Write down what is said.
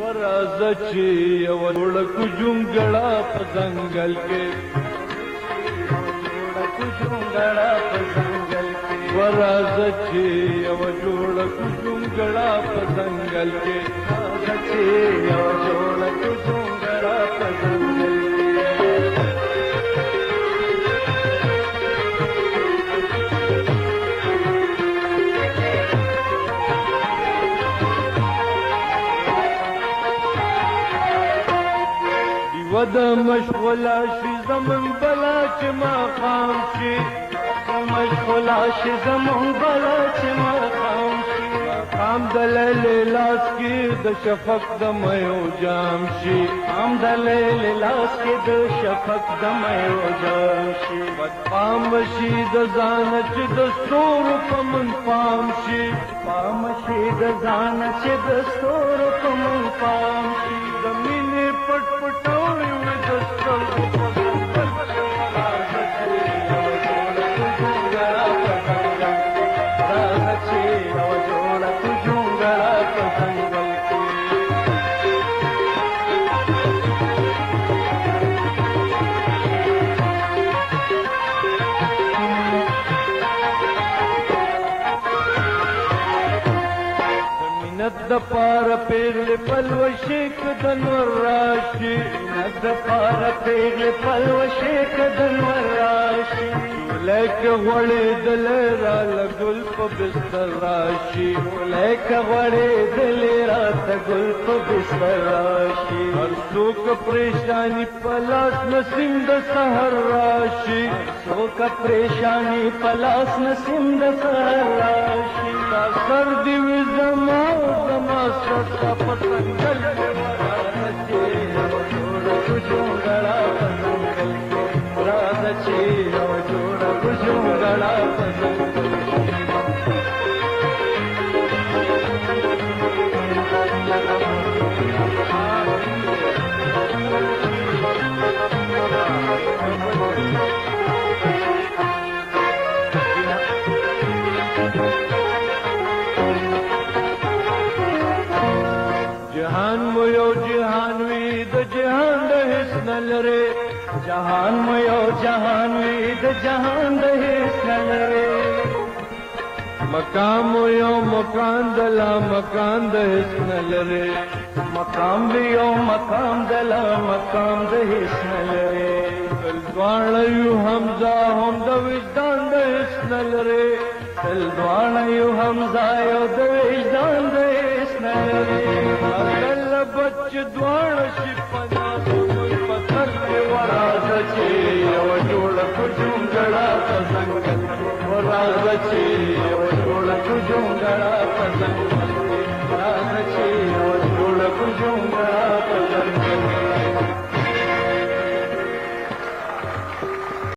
ورازه چې یو جوړه کو جونګړه په ځنګل کې ورازه چې یو جوړه کو جونګړه په ځنګل کې ود مشغولا شي زمون بلا چې ما خام شي مشغولا شي زمون بلا چې ما خام شي خام دلل لاس کې د شفق د مېو جام شي خام دلل لاس کې د شفق د مېو جام شي پام شي د ځان چې د ستور په من پام شي پام شي د ځان چې د ستور په من پام شي د مینې پټ پټوي د پار پیغل پلو شیک دنور راشي د پار پیغل پلو شیک دنور راشي لیک غړې دل را لګل په بستر راشي لیک غړې دل را لګل په بستر راشي هر څوک پریشانی پلاس نسیم د سحر راشي څوک پریشانی پلاس نسیم د سحر راشي دا سر دی زما زما ستا پتنګل راځي او جوړ جوړا پتنګل راځي او جوړ جوړا پتنګل جهان مو یو جهان وی د جهان د حسن لره جهان مو یو جهان وی د جهان د حسن لره مقام مو یو مکان د لا مکان د حسن لره مقام دی یو مقام د لا مقام د حسن لره دواړه یو حمزه هم د وجدان د حسن لره دواړه یو حمزه یو د وجدان د حسن لره بچ دوار شي پنا کوئی پتھر په ورازه چې یو جوړ کو جونګړه په څنګه ورازه چې یو جوړ کو جونګړه په څنګه